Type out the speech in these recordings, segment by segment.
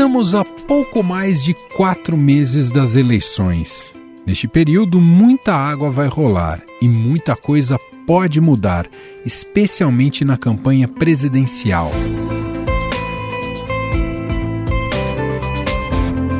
Estamos a pouco mais de 4 meses das eleições. Neste período, muita água vai rolar e muita coisa pode mudar, especialmente na campanha presidencial.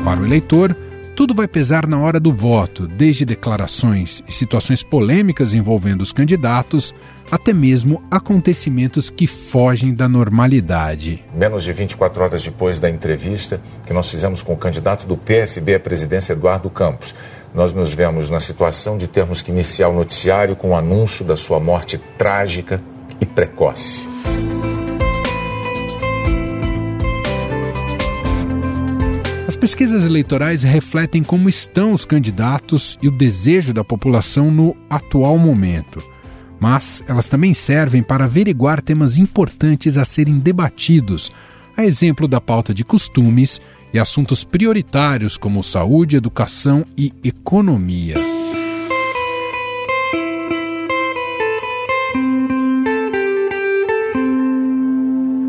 Para o eleitor, tudo vai pesar na hora do voto, desde declarações e situações polêmicas envolvendo os candidatos, até mesmo acontecimentos que fogem da normalidade. Menos de 24 horas depois da entrevista que nós fizemos com o candidato do PSB à presidência, Eduardo Campos, nós nos vemos na situação de termos que iniciar o noticiário com o anúncio da sua morte trágica e precoce. As pesquisas eleitorais refletem como estão os candidatos e o desejo da população no atual momento. Mas elas também servem para averiguar temas importantes a serem debatidos, a exemplo da pauta de costumes e assuntos prioritários como saúde, educação e economia.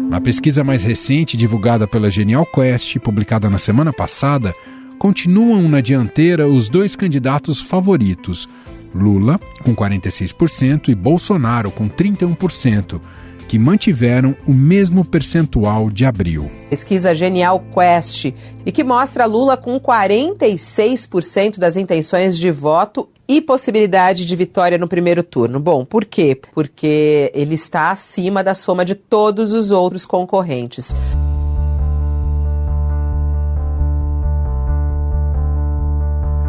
Na pesquisa mais recente, divulgada pela Genial Quest, publicada na semana passada, continuam na dianteira os dois candidatos favoritos, Lula, com 46%, e Bolsonaro, com 31%, que mantiveram o mesmo percentual de abril. Pesquisa Genial Quest, e que mostra Lula com 46% das intenções de voto e possibilidade de vitória no primeiro turno. Bom, por quê? Porque ele está acima da soma de todos os outros concorrentes.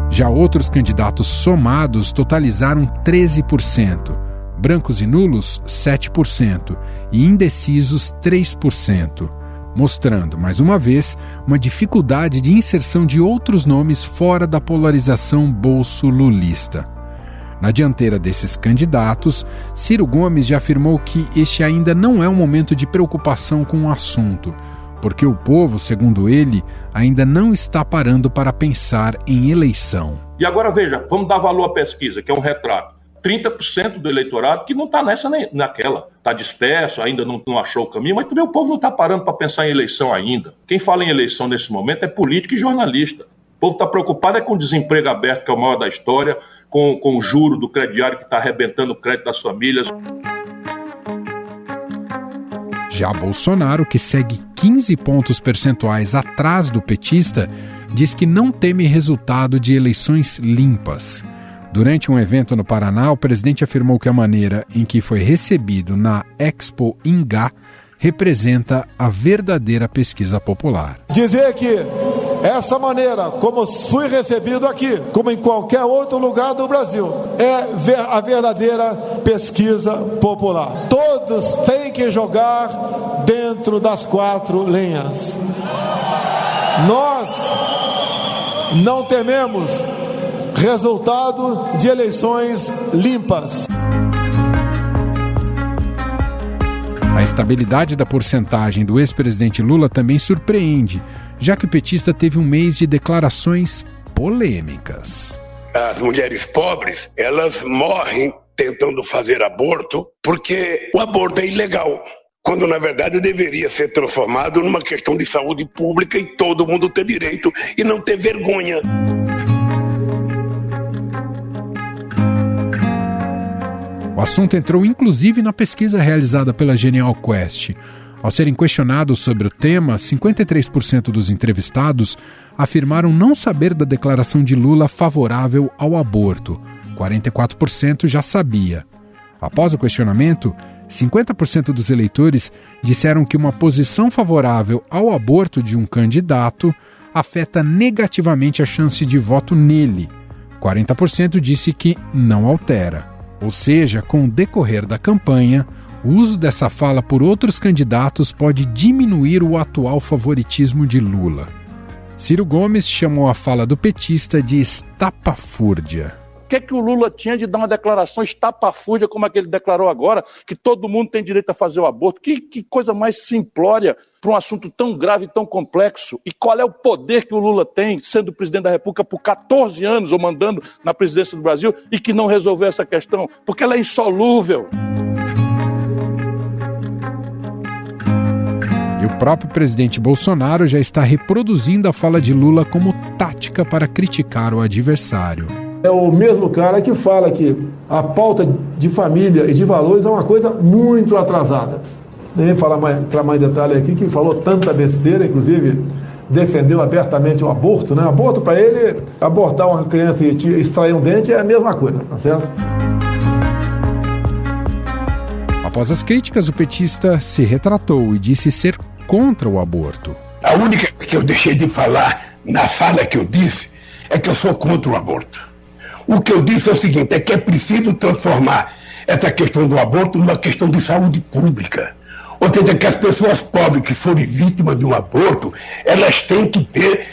Já outros candidatos somados totalizaram 13%, brancos e nulos 7% e indecisos 3%, mostrando, mais uma vez, uma dificuldade de inserção de outros nomes fora da polarização bolso-lulista. Na dianteira desses candidatos, Ciro Gomes já afirmou que este ainda não é um momento de preocupação com o assunto, porque o povo, segundo ele, ainda não está parando para pensar em eleição. E agora veja, vamos dar valor à pesquisa, que é um retrato. 30% do eleitorado que não está nessa nem naquela, está disperso, ainda não achou o caminho, mas também o povo não está parando para pensar em eleição ainda. Quem fala em eleição nesse momento é político e jornalista. O povo está preocupado com o desemprego aberto, que é o maior da história, com o juro do crediário que está arrebentando o crédito das famílias. Já Bolsonaro, que segue 15 pontos percentuais atrás do petista, diz que não teme resultado de eleições limpas. Durante um evento no Paraná, o presidente afirmou que a maneira em que foi recebido na Expo Ingá representa a verdadeira pesquisa popular. Dizer que essa maneira, como fui recebido aqui, como em qualquer outro lugar do Brasil, é a verdadeira pesquisa popular. Todos têm que jogar dentro das 4 linhas. Nós não tememos resultado de eleições limpas. A estabilidade da porcentagem do ex-presidente Lula também surpreende, já que o petista teve um mês de declarações polêmicas. As mulheres pobres, elas morrem tentando fazer aborto porque o aborto é ilegal, quando na verdade deveria ser transformado numa questão de saúde pública e todo mundo ter direito e não ter vergonha. O assunto entrou inclusive na pesquisa realizada pela Genial Quest. Ao serem questionados sobre o tema, 53% dos entrevistados afirmaram não saber da declaração de Lula favorável ao aborto. 44% já sabia. Após o questionamento, 50% dos eleitores disseram que uma posição favorável ao aborto de um candidato afeta negativamente a chance de voto nele. 40% disse que não altera. Ou seja, com o decorrer da campanha, o uso dessa fala por outros candidatos pode diminuir o atual favoritismo de Lula. Ciro Gomes chamou a fala do petista de estapafúrdia. O que o Lula tinha de dar uma declaração estapafúrdia como a que ele declarou agora, que todo mundo tem direito a fazer o aborto? Que coisa mais simplória para um assunto tão grave e tão complexo. E qual é o poder que o Lula tem, sendo presidente da República por 14 anos, ou mandando na presidência do Brasil, e que não resolveu essa questão? Porque ela é insolúvel. E o próprio presidente Bolsonaro já está reproduzindo a fala de Lula como tática para criticar o adversário. É o mesmo cara que fala que a pauta de família e de valores é uma coisa muito atrasada. Nem entrar mais em detalhe aqui, que falou tanta besteira, inclusive defendeu abertamente o aborto, né? Aborto para ele, abortar uma criança e extrair um dente é a mesma coisa, tá certo? Após as críticas, o petista se retratou e disse ser contra o aborto. A única que eu deixei de falar na fala que eu disse é que eu sou contra o aborto. O que eu disse é o seguinte, é que é preciso transformar essa questão do aborto numa questão de saúde pública. Ou seja, que as pessoas pobres que forem vítimas de um aborto, elas têm que ter,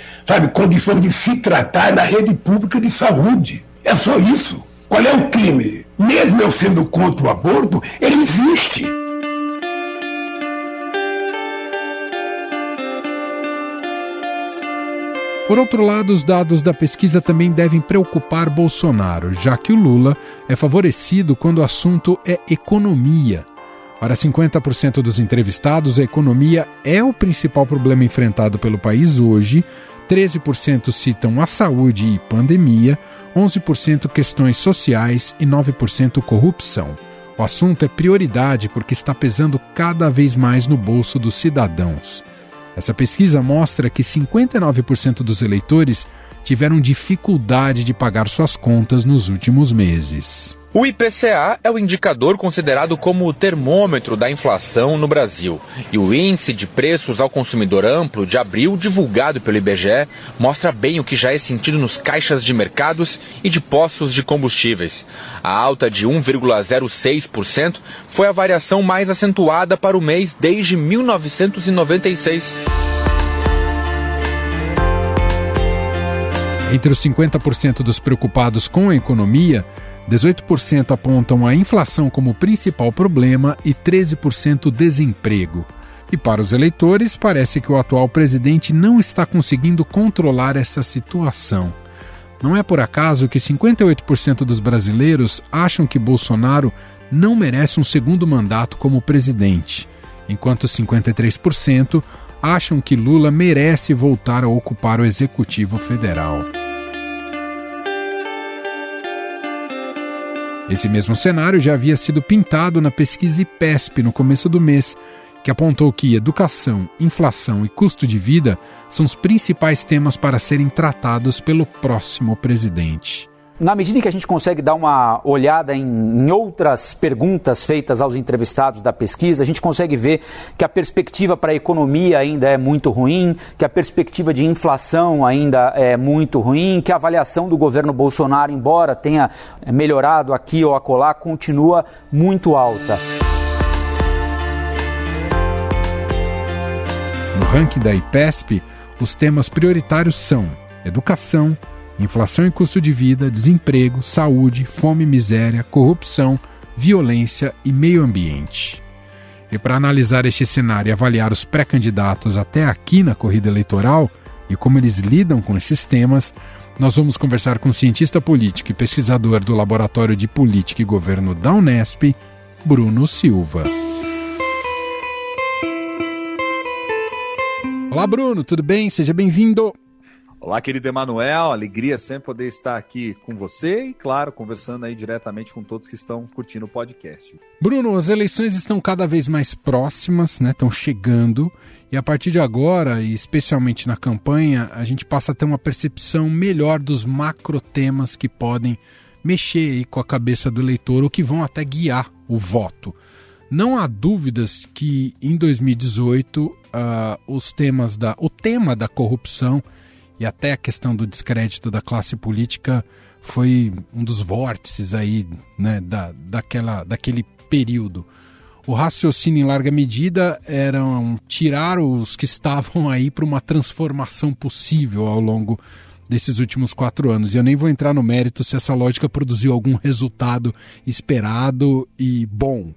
condições de se tratar na rede pública de saúde. É só isso. Qual é o crime? Mesmo eu sendo contra o aborto, ele existe. Por outro lado, os dados da pesquisa também devem preocupar Bolsonaro, já que o Lula é favorecido quando o assunto é economia. Para 50% dos entrevistados, a economia é o principal problema enfrentado pelo país hoje, 13% citam a saúde e pandemia, 11% questões sociais e 9% corrupção. O assunto é prioridade porque está pesando cada vez mais no bolso dos cidadãos. Essa pesquisa mostra que 59% dos eleitores tiveram dificuldade de pagar suas contas nos últimos meses. O IPCA é o indicador considerado como o termômetro da inflação no Brasil. E o Índice de Preços ao Consumidor Amplo de abril, divulgado pelo IBGE, mostra bem o que já é sentido nos caixas de mercados e de postos de combustíveis. A alta de 1,06% foi a variação mais acentuada para o mês desde 1996. Entre os 50% dos preocupados com a economia, 18% apontam a inflação como principal problema e 13% o desemprego. E para os eleitores, parece que o atual presidente não está conseguindo controlar essa situação. Não é por acaso que 58% dos brasileiros acham que Bolsonaro não merece um segundo mandato como presidente, enquanto 53% acham que Lula merece voltar a ocupar o Executivo Federal. Esse mesmo cenário já havia sido pintado na pesquisa IPESP no começo do mês, que apontou que educação, inflação e custo de vida são os principais temas para serem tratados pelo próximo presidente. Na medida em que a gente consegue dar uma olhada em outras perguntas feitas aos entrevistados da pesquisa, a gente consegue ver que a perspectiva para a economia ainda é muito ruim, que a perspectiva de inflação ainda é muito ruim, que a avaliação do governo Bolsonaro, embora tenha melhorado aqui ou acolá, continua muito alta. No ranking da IPESP, os temas prioritários são educação, inflação e custo de vida, desemprego, saúde, fome e miséria, corrupção, violência e meio ambiente. E para analisar este cenário e avaliar os pré-candidatos até aqui na corrida eleitoral e como eles lidam com esses temas, nós vamos conversar com o cientista político e pesquisador do Laboratório de Política e Governo da Unesp, Bruno Silva. Olá, Bruno, tudo bem? Seja bem-vindo! Olá, querido Emanuel, alegria sempre poder estar aqui com você e, claro, conversando aí diretamente com todos que estão curtindo o podcast. Bruno, as eleições estão cada vez mais próximas, né? Estão chegando e a partir de agora, e especialmente na campanha, a gente passa a ter uma percepção melhor dos macrotemas que podem mexer aí com a cabeça do eleitor ou que vão até guiar o voto. Não há dúvidas que em 2018 o tema da corrupção e até a questão do descrédito da classe política foi um dos vórtices aí, né, daquele período. O raciocínio em larga medida era tirar os que estavam aí para uma transformação possível ao longo desses últimos 4 anos. E eu nem vou entrar no mérito se essa lógica produziu algum resultado esperado e bom.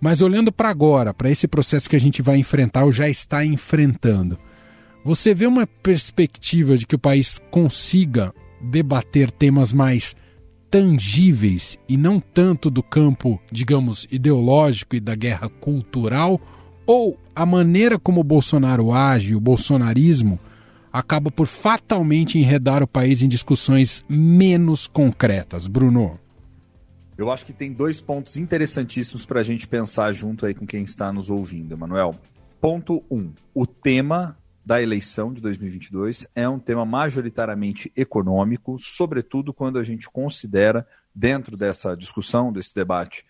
Mas olhando para agora, para esse processo que a gente vai enfrentar ou já está enfrentando, você vê uma perspectiva de que o país consiga debater temas mais tangíveis e não tanto do campo, digamos, ideológico e da guerra cultural? Ou a maneira como o Bolsonaro age, o bolsonarismo, acaba por fatalmente enredar o país em discussões menos concretas? Bruno? Eu acho que tem 2 pontos interessantíssimos para a gente pensar junto aí com quem está nos ouvindo, Emanuel. Ponto 1. O tema da eleição de 2022 é um tema majoritariamente econômico, sobretudo quando a gente considera, dentro dessa discussão, desse debate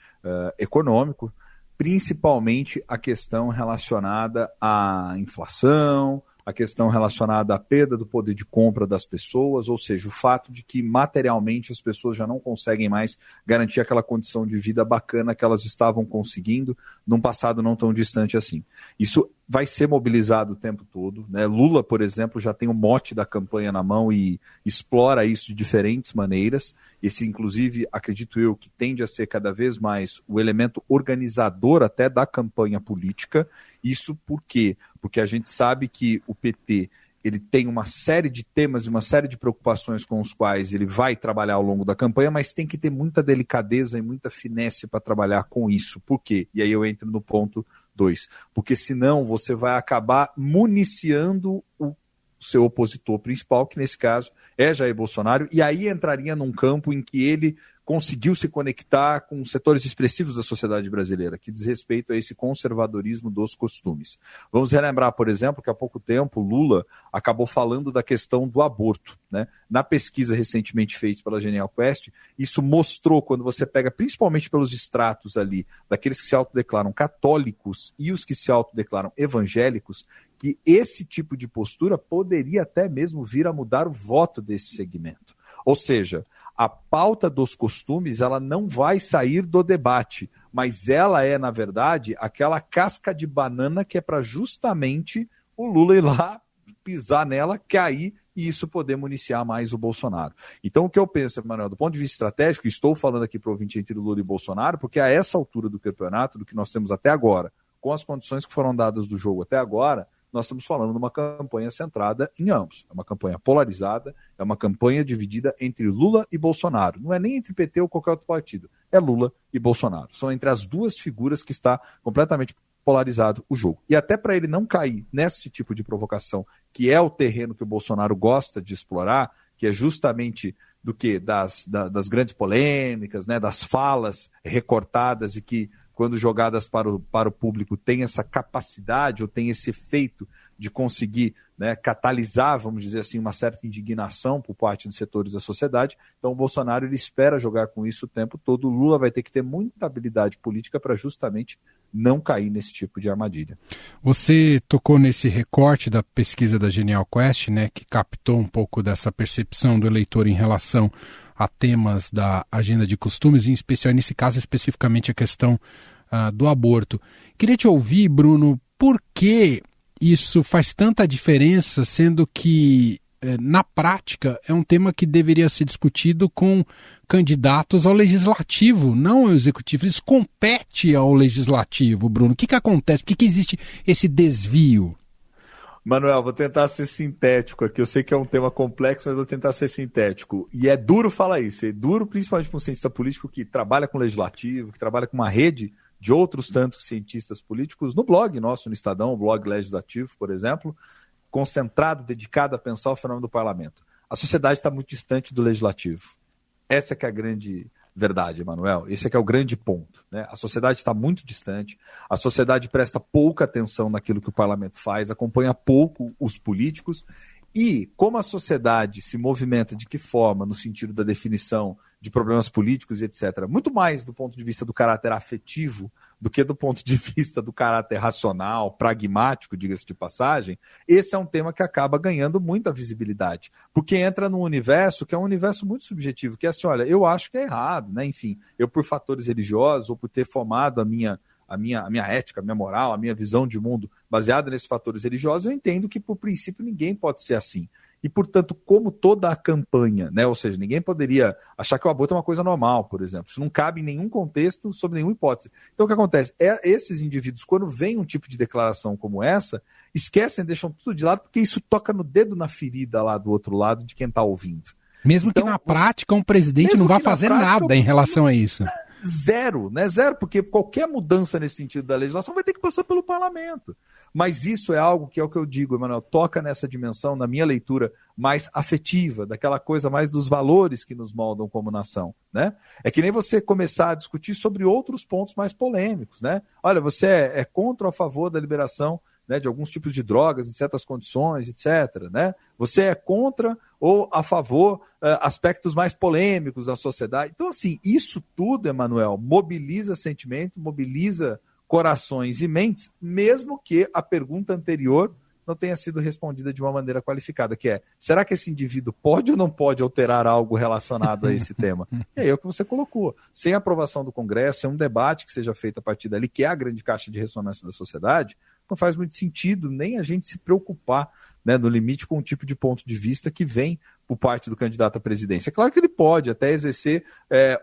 econômico, principalmente a questão relacionada à inflação, a questão relacionada à perda do poder de compra das pessoas, ou seja, o fato de que materialmente as pessoas já não conseguem mais garantir aquela condição de vida bacana que elas estavam conseguindo num passado não tão distante assim. Isso vai ser mobilizado o tempo todo, né? Lula, por exemplo, já tem o mote da campanha na mão e explora isso de diferentes maneiras. Esse, inclusive, acredito eu, que tende a ser cada vez mais o elemento organizador até da campanha política. Isso por quê? Porque a gente sabe que o PT ele tem uma série de temas e uma série de preocupações com os quais ele vai trabalhar ao longo da campanha, mas tem que ter muita delicadeza e muita finesse para trabalhar com isso. Por quê? E aí eu entro no ponto 2. Porque senão você vai acabar municiando o seu opositor principal, que nesse caso é Jair Bolsonaro, e aí entraria num campo em que ele conseguiu se conectar com setores expressivos da sociedade brasileira, que diz respeito a esse conservadorismo dos costumes. Vamos relembrar, por exemplo, que há pouco tempo Lula acabou falando da questão do aborto, né? Na pesquisa recentemente feita pela Genial Quest, isso mostrou, quando você pega principalmente pelos extratos ali, daqueles que se autodeclaram católicos e os que se autodeclaram evangélicos, que esse tipo de postura poderia até mesmo vir a mudar o voto desse segmento. Ou seja, a pauta dos costumes ela não vai sair do debate, mas ela é, na verdade, aquela casca de banana que é para justamente o Lula ir lá, pisar nela, cair e isso poder municiar mais o Bolsonaro. Então o que eu penso, Emanuel, do ponto de vista estratégico, estou falando aqui para o ouvinte entre Lula e Bolsonaro, porque a essa altura do campeonato, do que nós temos até agora, com as condições que foram dadas do jogo até agora, nós estamos falando de uma campanha centrada em ambos. É uma campanha polarizada, é uma campanha dividida entre Lula e Bolsonaro. Não é nem entre PT ou qualquer outro partido, é Lula e Bolsonaro. São entre as duas figuras que está completamente polarizado o jogo. E até para ele não cair nesse tipo de provocação, que é o terreno que o Bolsonaro gosta de explorar, que é justamente do que das grandes polêmicas, né, das falas recortadas e que, quando jogadas para o público, tem essa capacidade ou tem esse efeito de conseguir, né, catalisar, vamos dizer assim, uma certa indignação por parte dos setores da sociedade. Então o Bolsonaro ele espera jogar com isso o tempo todo. O Lula vai ter que ter muita habilidade política para justamente não cair nesse tipo de armadilha. Você tocou nesse recorte da pesquisa da Genial Quest, né, que captou um pouco dessa percepção do eleitor em relação a temas da agenda de costumes, em especial, nesse caso, especificamente a questão do aborto. Queria te ouvir, Bruno, por que isso faz tanta diferença, sendo que, na prática, é um tema que deveria ser discutido com candidatos ao legislativo, não ao executivo. Isso compete ao legislativo, Bruno. O que acontece? Por que existe esse desvio? Manuel, vou tentar ser sintético aqui. Eu sei que é um tema complexo, mas vou tentar ser sintético. E é duro falar isso. É duro principalmente para um cientista político que trabalha com legislativo, que trabalha com uma rede de outros tantos cientistas políticos, no blog nosso, no Estadão, o blog legislativo, por exemplo, concentrado, dedicado a pensar o fenômeno do parlamento. A sociedade está muito distante do legislativo. Essa que é a grande verdade, Emanuel. Esse é que é o grande ponto, né? A sociedade está muito distante, a sociedade presta pouca atenção naquilo que o parlamento faz, acompanha pouco os políticos e como a sociedade se movimenta de que forma no sentido da definição de problemas políticos e etc., muito mais do ponto de vista do caráter afetivo do que do ponto de vista do caráter racional, pragmático, diga-se de passagem, esse é um tema que acaba ganhando muita visibilidade, porque entra num universo que é um universo muito subjetivo, que é assim, olha, eu acho que é errado, né? Enfim, eu por fatores religiosos ou por ter formado a minha ética, a minha moral, a minha visão de mundo baseada nesses fatores religiosos, eu entendo que, por princípio, ninguém pode ser assim. E, portanto, como toda a campanha, né? Ou seja, ninguém poderia achar que o aborto é uma coisa normal, por exemplo. Isso não cabe em nenhum contexto, sob nenhuma hipótese. Então, o que acontece? Esses indivíduos, quando vem um tipo de declaração como essa, esquecem, deixam tudo de lado, porque isso toca no dedo na ferida lá do outro lado de quem está ouvindo. Mesmo então, que na prática um presidente não vai fazer nada em relação a isso. Zero, né? Zero, porque qualquer mudança nesse sentido da legislação vai ter que passar pelo parlamento. Mas isso é algo que é o que eu digo, Emanuel, toca nessa dimensão, na minha leitura, mais afetiva, daquela coisa mais dos valores que nos moldam como nação, né? É que nem você começar a discutir sobre outros pontos mais polêmicos, né? Olha, você é contra ou a favor da liberação, né, de alguns tipos de drogas em certas condições, etc., né? Você é contra ou a favor aspectos mais polêmicos da sociedade. Então, assim, isso tudo, Emanuel, mobiliza sentimento, mobiliza corações e mentes, mesmo que a pergunta anterior não tenha sido respondida de uma maneira qualificada, que é, será que esse indivíduo pode ou não pode alterar algo relacionado a esse tema? E aí é o que você colocou. Sem aprovação do Congresso, sem um debate que seja feito a partir dali, que é a grande caixa de ressonância da sociedade, não faz muito sentido nem a gente se preocupar, né, no limite com o tipo de ponto de vista que vem por parte do candidato à presidência. É claro que ele pode até exercer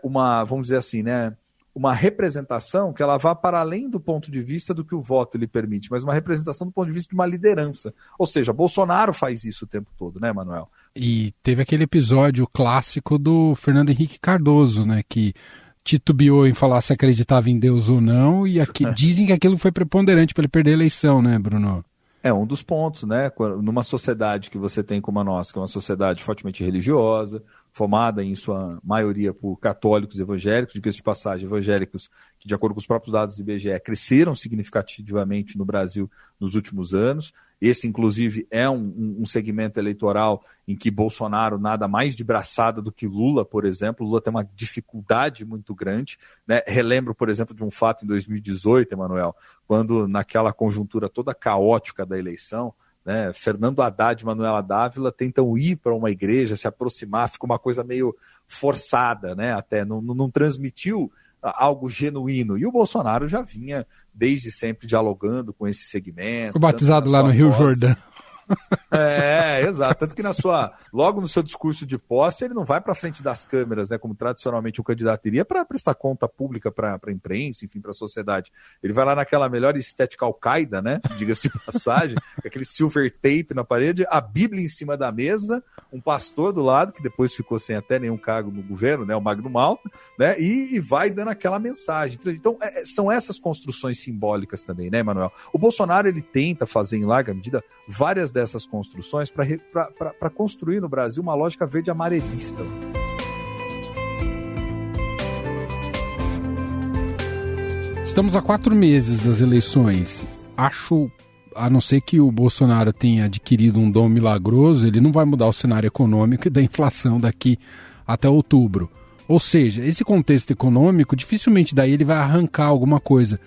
uma, vamos dizer assim, né, uma representação que ela vá para além do ponto de vista do que o voto lhe permite, mas uma representação do ponto de vista de uma liderança. Ou seja, Bolsonaro faz isso o tempo todo, né, Manuel? E teve aquele episódio clássico do Fernando Henrique Cardoso, né, que titubeou em falar se acreditava em Deus ou não, e dizem que aquilo foi preponderante para ele perder a eleição, né, Bruno? É um dos pontos, né? Numa sociedade que você tem como a nossa, que é uma sociedade fortemente religiosa, formada em sua maioria por católicos evangélicos, diga-se de passagem, evangélicos que, de acordo com os próprios dados do IBGE, cresceram significativamente no Brasil nos últimos anos. Esse, inclusive, é um segmento eleitoral em que Bolsonaro nada mais de braçada do que Lula, por exemplo. Lula tem uma dificuldade muito grande, né? Relembro, por exemplo, de um fato em 2018, Emanuel, quando naquela conjuntura toda caótica da eleição, né, Fernando Haddad e Manuela Dávila tentam ir para uma igreja, se aproximar, fica uma coisa meio forçada, né? Até não transmitiu algo genuíno. E o Bolsonaro já vinha desde sempre dialogando com esse segmento. Foi batizado lá no Rio Jordão. Exato. Tanto que logo no seu discurso de posse, ele não vai para frente das câmeras, né, como tradicionalmente o candidato iria, para prestar conta pública para a imprensa, enfim, para a sociedade. Ele vai lá naquela melhor estética Al-Qaeda, né, diga-se de passagem, aquele silver tape na parede, a Bíblia em cima da mesa, um pastor do lado, que depois ficou sem até nenhum cargo no governo, né, o Magno Malta, né, e vai dando aquela mensagem. Então, são essas construções simbólicas também, né, Manuel? O Bolsonaro, ele tenta fazer, em larga medida, várias dessas construções para construir no Brasil uma lógica verde amarelista. Estamos há 4 meses das eleições. Acho, a não ser que o Bolsonaro tenha adquirido um dom milagroso, ele não vai mudar o cenário econômico e da inflação daqui até outubro. Ou seja, esse contexto econômico, dificilmente daí ele vai arrancar alguma coisa.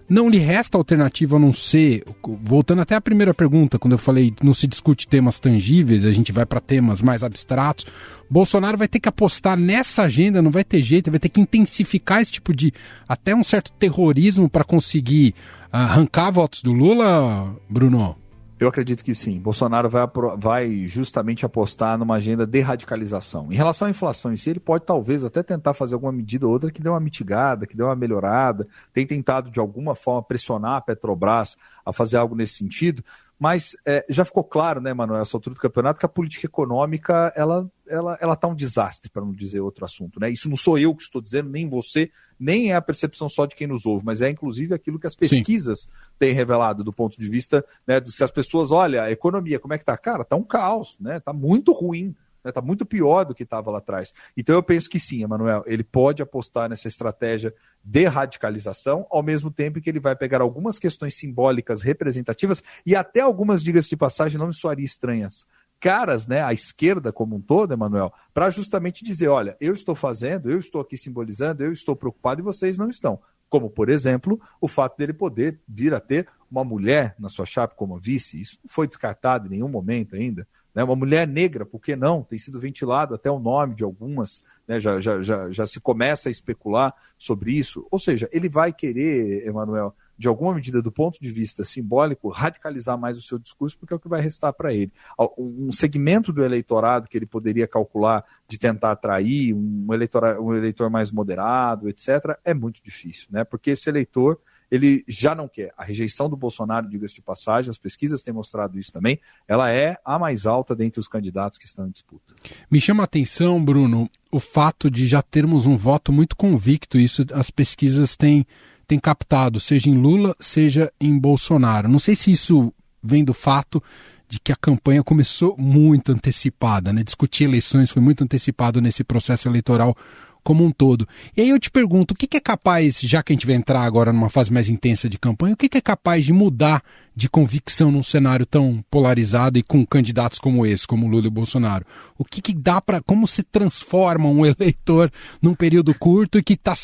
Não lhe resta alternativa a não ser, voltando até a primeira pergunta, quando eu falei não se discute temas tangíveis, a gente vai para temas mais abstratos. Bolsonaro vai ter que apostar nessa agenda, não vai ter jeito, vai ter que intensificar esse tipo de, até um certo terrorismo para conseguir arrancar votos do Lula, Bruno? Eu acredito que sim. Bolsonaro vai justamente apostar numa agenda de radicalização. Em relação à inflação em si, ele pode talvez até tentar fazer alguma medida ou outra que dê uma mitigada, que dê uma melhorada. Tem tentado de alguma forma pressionar a Petrobras a fazer algo nesse sentido. Mas já ficou claro, né, Manuel, essa altura do campeonato, que a política econômica ela tá um desastre, para não dizer outro assunto, né? Isso não sou eu que estou dizendo, nem você, nem é a percepção só de quem nos ouve, mas é inclusive aquilo que as pesquisas têm revelado do ponto de vista, né, de se as pessoas, olha, a economia, como é que tá? Cara, tá um caos, né? Tá muito ruim. Está muito pior do que estava lá atrás. Então eu penso que sim, Emanuel, ele pode apostar nessa estratégia de radicalização, ao mesmo tempo que ele vai pegar algumas questões simbólicas representativas e até algumas, diga-se de passagem, não me soaria estranhas, caras, né, à esquerda como um todo, Emanuel, para justamente dizer, olha, eu estou fazendo, eu estou aqui simbolizando, eu estou preocupado e vocês não estão. Como, por exemplo, o fato dele poder vir a ter uma mulher na sua chapa como vice, isso não foi descartado em nenhum momento ainda. Né, uma mulher negra, por que não? Tem sido ventilado até o nome de algumas, né, já se começa a especular sobre isso. Ou seja, ele vai querer, Emanuel, de alguma medida, do ponto de vista simbólico, radicalizar mais o seu discurso, porque é o que vai restar para ele. Um segmento do eleitorado que ele poderia calcular de tentar atrair, um eleitor mais moderado, etc., é muito difícil, né? Porque esse eleitor, ele já não quer. A rejeição do Bolsonaro, diga-se de passagem, as pesquisas têm mostrado isso também, ela é a mais alta dentre os candidatos que estão em disputa. Me chama a atenção, Bruno, o fato de já termos um voto muito convicto, isso as pesquisas têm captado, seja em Lula, seja em Bolsonaro. Não sei se isso vem do fato de que a campanha começou muito antecipada, né? Discutir eleições foi muito antecipado nesse processo eleitoral como um todo. E aí eu te pergunto, o que é capaz, já que a gente vai entrar agora numa fase mais intensa de campanha, o que é capaz de mudar de convicção num cenário tão polarizado e com candidatos como esse, como Lula e Bolsonaro? O que dá para, como se transforma um eleitor num período curto e que está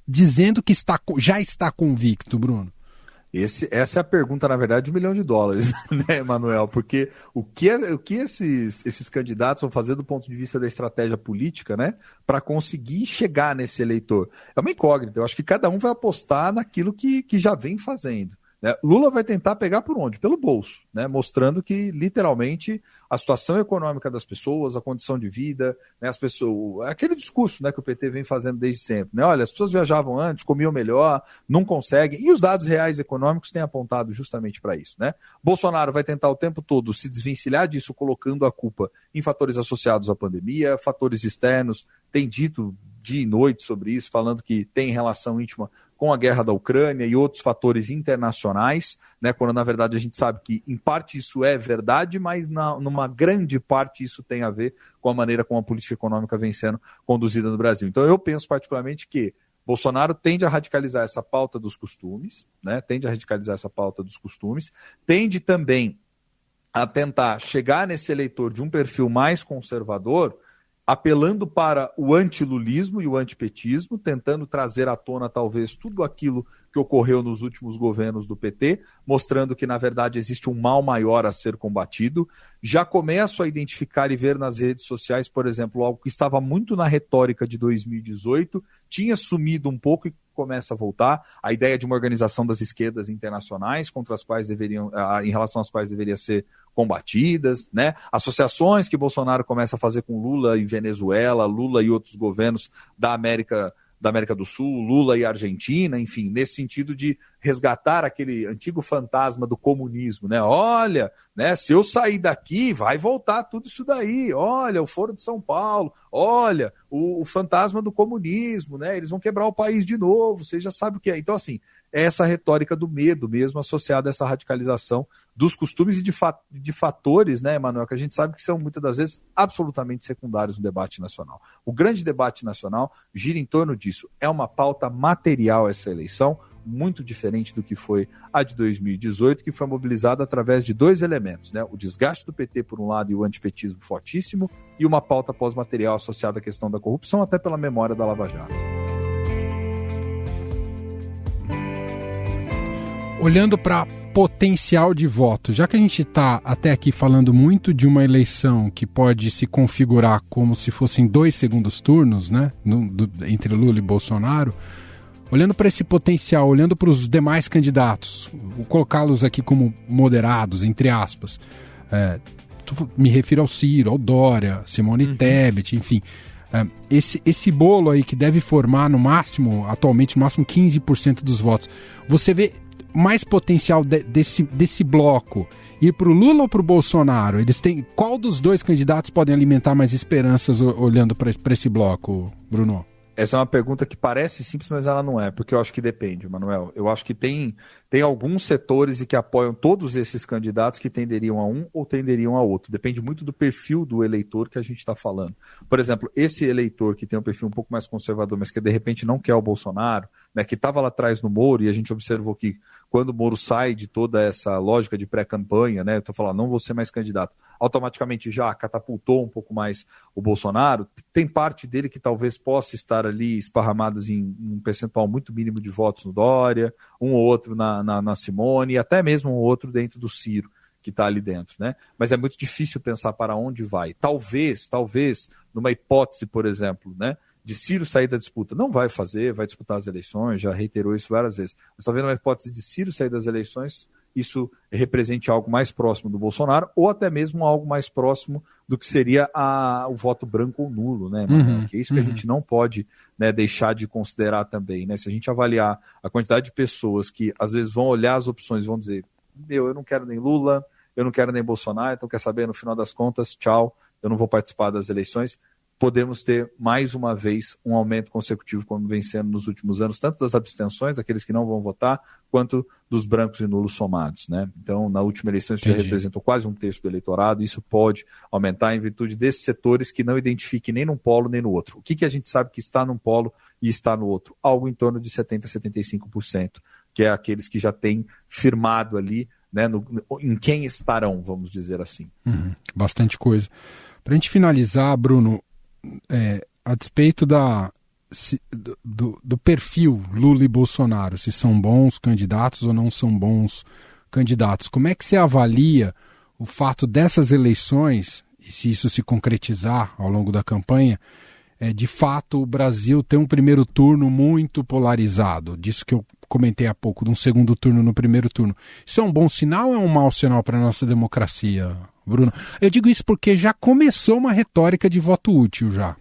dizendo que já está convicto, Bruno? Essa é a pergunta, na verdade, de $1 milhão, né, Manuel? Porque o que esses candidatos vão fazer do ponto de vista da estratégia política, né, para conseguir chegar nesse eleitor? É uma incógnita. Eu acho que cada um vai apostar naquilo que já vem fazendo. Né? Lula vai tentar pegar por onde? Pelo bolso, né? Mostrando que, literalmente, a situação econômica das pessoas, a condição de vida, né? As pessoas, aquele discurso, né, que o PT vem fazendo desde sempre. Né? Olha, as pessoas viajavam antes, comiam melhor, não conseguem. E os dados reais econômicos têm apontado justamente para isso. Né? Bolsonaro vai tentar o tempo todo se desvencilhar disso, colocando a culpa em fatores associados à pandemia, fatores externos. Tem dito dia e noite sobre isso, falando que tem relação íntima com a guerra da Ucrânia e outros fatores internacionais, né, quando na verdade a gente sabe que em parte isso é verdade, mas numa grande parte isso tem a ver com a maneira como a política econômica vem sendo conduzida no Brasil. Então eu penso particularmente que Bolsonaro tende a radicalizar essa pauta dos costumes, né, tende também a tentar chegar nesse eleitor de um perfil mais conservador, apelando para o antilulismo e o antipetismo, tentando trazer à tona talvez tudo aquilo que ocorreu nos últimos governos do PT, mostrando que, na verdade, existe um mal maior a ser combatido. Já começo a identificar e ver nas redes sociais, por exemplo, algo que estava muito na retórica de 2018, tinha sumido um pouco e começa a voltar, a ideia de uma organização das esquerdas internacionais contra as quais em relação às quais deveria ser combatidas, né? Associações que Bolsonaro começa a fazer com Lula e Venezuela, Lula e outros governos da América do Sul, Lula e Argentina, enfim, nesse sentido de resgatar aquele antigo fantasma do comunismo, né? Olha, né, se eu sair daqui, vai voltar tudo isso daí. Olha, o Foro de São Paulo, olha, o fantasma do comunismo, né? Eles vão quebrar o país de novo, você já sabe o que é. Então, assim, é essa retórica do medo mesmo associada a essa radicalização dos costumes e de fatores, né, Emanuel, que a gente sabe que são muitas das vezes absolutamente secundários no debate nacional. O grande debate nacional gira em torno disso. É uma pauta material essa eleição, muito diferente do que foi a de 2018, que foi mobilizada através de dois elementos, né? O desgaste do PT, por um lado, e o antipetismo fortíssimo, e uma pauta pós-material associada à questão da corrupção, até pela memória da Lava Jato. Olhando para potencial de voto, já que a gente está até aqui falando muito de uma eleição que pode se configurar como se fossem 2 segundos turnos, né, entre Lula e Bolsonaro, olhando para esse potencial, olhando para os demais candidatos, vou colocá-los aqui como moderados, entre aspas, me refiro ao Ciro, ao Dória, Simone Tebet, enfim, esse bolo aí que deve formar atualmente no máximo 15% dos votos, você vê mais potencial desse bloco ir para o Lula ou para o Bolsonaro? Qual dos dois candidatos podem alimentar mais esperanças olhando para esse bloco, Bruno? Essa é uma pergunta que parece simples, mas ela não é, porque eu acho que depende, Manuel. Eu acho que tem alguns setores e que apoiam todos esses candidatos que tenderiam a um ou tenderiam a outro. Depende muito do perfil do eleitor que a gente está falando. Por exemplo, esse eleitor que tem um perfil um pouco mais conservador, mas que de repente não quer o Bolsonaro, né, que estava lá atrás no Moro, e a gente observou que quando o Moro sai de toda essa lógica de pré-campanha, né, eu estou falando, não vou ser mais candidato, automaticamente já catapultou um pouco mais o Bolsonaro, tem parte dele que talvez possa estar ali esparramadas em um percentual muito mínimo de votos no Dória, um ou outro na Simone, e até mesmo um ou outro dentro do Ciro, que está ali dentro, né? Mas é muito difícil pensar para onde vai. Talvez, numa hipótese, por exemplo, né, de Ciro sair da disputa, não vai fazer, vai disputar as eleições, já reiterou isso várias vezes, mas talvez numa hipótese de Ciro sair das eleições, isso represente algo mais próximo do Bolsonaro ou até mesmo algo mais próximo do que seria o voto branco ou nulo, né, Manuel? Que é isso que a gente não pode, né, deixar de considerar também, né? Se a gente avaliar a quantidade de pessoas que às vezes vão olhar as opções e vão dizer, eu não quero nem Lula, eu não quero nem Bolsonaro, então quer saber, no final das contas, tchau, eu não vou participar das eleições, podemos ter mais uma vez um aumento consecutivo como vem sendo nos últimos anos, tanto das abstenções, daqueles que não vão votar, quanto dos brancos e nulos somados, né? Então, na última eleição, isso já representou quase um terço do eleitorado, e isso pode aumentar em virtude desses setores que não identifiquem nem num polo nem no outro. O que a gente sabe que está num polo e está no outro? Algo em torno de 70% a 75%, que é aqueles que já têm firmado ali, né, em quem estarão, vamos dizer assim. Bastante coisa. Para a gente finalizar, Bruno, a despeito do perfil Lula e Bolsonaro, se são bons candidatos ou não são bons candidatos, como é que você avalia o fato dessas eleições, e se isso se concretizar ao longo da campanha, de fato o Brasil ter um primeiro turno muito polarizado, disso que eu comentei há pouco, de um segundo turno no primeiro turno. Isso é um bom sinal ou é um mau sinal para a nossa democracia, Bruno? Eu digo isso porque já começou uma retórica de voto útil já.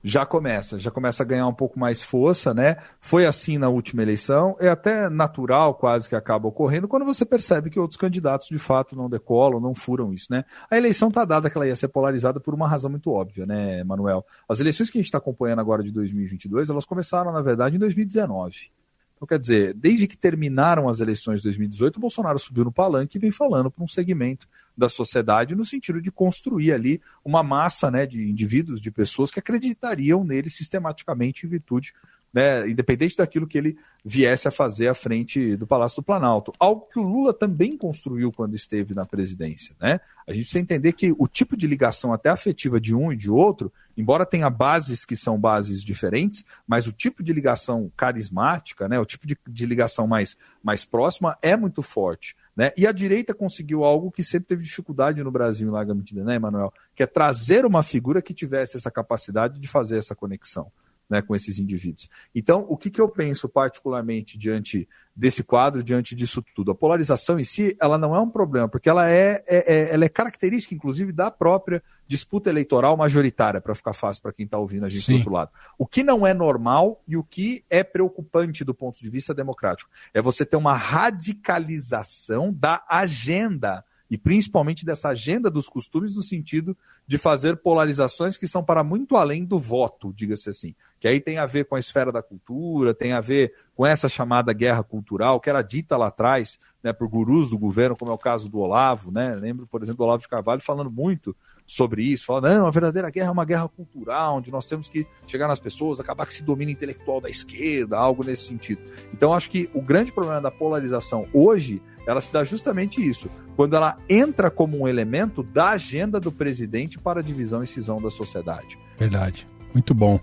Já começa a ganhar um pouco mais força, né? Foi assim na última eleição, é até natural quase que acaba ocorrendo quando você percebe que outros candidatos de fato não decolam, não furam isso, né? A eleição está dada que ela ia ser polarizada por uma razão muito óbvia, né, Manuel? As eleições que a gente está acompanhando agora de 2022, elas começaram, na verdade, em 2019. Então, quer dizer, desde que terminaram as eleições de 2018, o Bolsonaro subiu no palanque e vem falando para um segmento da sociedade no sentido de construir ali uma massa, né, de indivíduos, de pessoas que acreditariam nele sistematicamente em virtude, né, independente daquilo que ele viesse a fazer à frente do Palácio do Planalto. Algo que o Lula também construiu quando esteve na presidência, né? A gente precisa entender que o tipo de ligação até afetiva de um e de outro, embora tenha bases que são bases diferentes, mas o tipo de ligação carismática, né, o tipo de ligação mais próxima é muito forte, né? E a direita conseguiu algo que sempre teve dificuldade no Brasil em larga medida, né, Emanuel? Que é trazer uma figura que tivesse essa capacidade de fazer essa conexão, né, com esses indivíduos. Então, o que eu penso particularmente diante desse quadro, diante disso tudo? A polarização em si, ela não é um problema, porque ela é característica, inclusive, da própria disputa eleitoral majoritária, para ficar fácil para quem está ouvindo a gente do outro lado. O que não é normal e o que é preocupante do ponto de vista democrático é você ter uma radicalização da agenda, e principalmente dessa agenda dos costumes, no sentido de fazer polarizações que são para muito além do voto, diga-se assim. Que aí tem a ver com a esfera da cultura, tem a ver com essa chamada guerra cultural, que era dita lá atrás, né, por gurus do governo, como é o caso do Olavo, né? Lembro, por exemplo, do Olavo de Carvalho falando muito sobre isso, falando, não, a verdadeira guerra é uma guerra cultural, onde nós temos que chegar nas pessoas, acabar com esse domínio intelectual da esquerda, algo nesse sentido. Então, acho que o grande problema da polarização hoje, ela se dá justamente isso, quando ela entra como um elemento da agenda do presidente para a divisão e cisão da sociedade. Verdade, muito bom.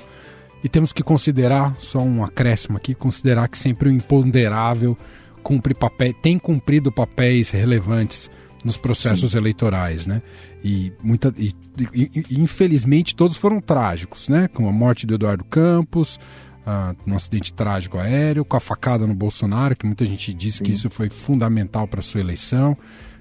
E temos que considerar, só um acréscimo aqui, considerar que sempre o imponderável tem cumprido papéis relevantes nos processos eleitorais, né? E infelizmente todos foram trágicos, né? Com a morte do Eduardo Campos, num acidente trágico aéreo, com a facada no Bolsonaro, que muita gente disse que isso foi fundamental para a sua eleição.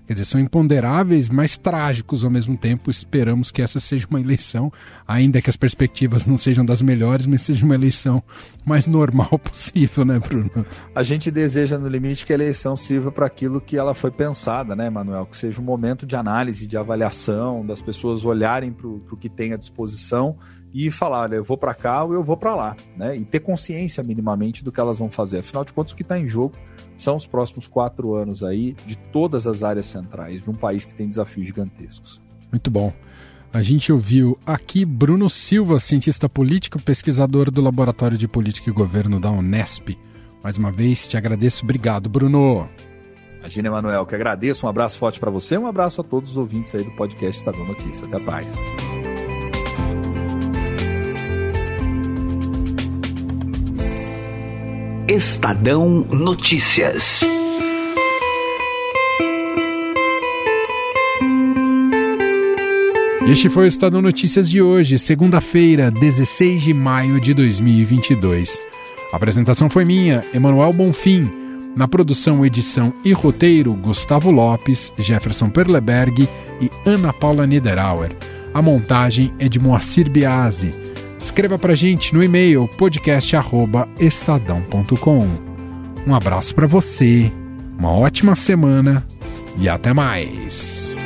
Quer dizer, são imponderáveis, mas trágicos ao mesmo tempo. Esperamos que essa seja uma eleição, ainda que as perspectivas não sejam das melhores, mas seja uma eleição mais normal possível, né, Bruno? A gente deseja, no limite, que a eleição sirva para aquilo que ela foi pensada, né, Manuel? Que seja um momento de análise, de avaliação, das pessoas olharem para o que tem à disposição e falar, olha, eu vou para cá ou eu vou para lá, né? E ter consciência minimamente do que elas vão fazer. Afinal de contas, o que está em jogo são os próximos 4 anos aí de todas as áreas centrais de um país que tem desafios gigantescos. Muito bom. A gente ouviu aqui Bruno Silva, cientista político, pesquisador do Laboratório de Política e Governo da Unesp. Mais uma vez, te agradeço. Obrigado, Bruno. Imagina, Emanuel, que agradeço. Um abraço forte para você, um abraço a todos os ouvintes aí do podcast Estadão Notícias. Até mais. Estadão Notícias. Este foi o Estadão Notícias de hoje, segunda-feira, 16 de maio de 2022. A apresentação foi minha, Emanuel Bonfim. Na produção, edição e roteiro, Gustavo Lopes, Jefferson Perleberg e Ana Paula Niederauer. A montagem é de Moacir Biasi. Escreva pra gente no e-mail podcast@estadão.com. Um abraço para você, uma ótima semana e até mais.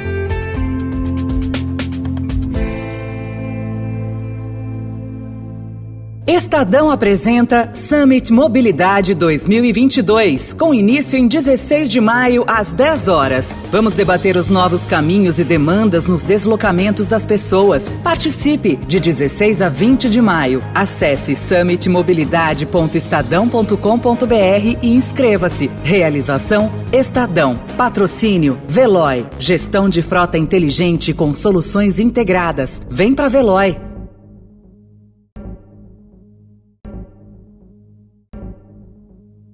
Estadão apresenta Summit Mobilidade 2022, com início em 16 de maio, às 10 horas. Vamos debater os novos caminhos e demandas nos deslocamentos das pessoas. Participe de 16 a 20 de maio. Acesse summitmobilidade.estadão.com.br e inscreva-se. Realização Estadão. Patrocínio Veloy. Gestão de frota inteligente com soluções integradas. Vem pra Veloy.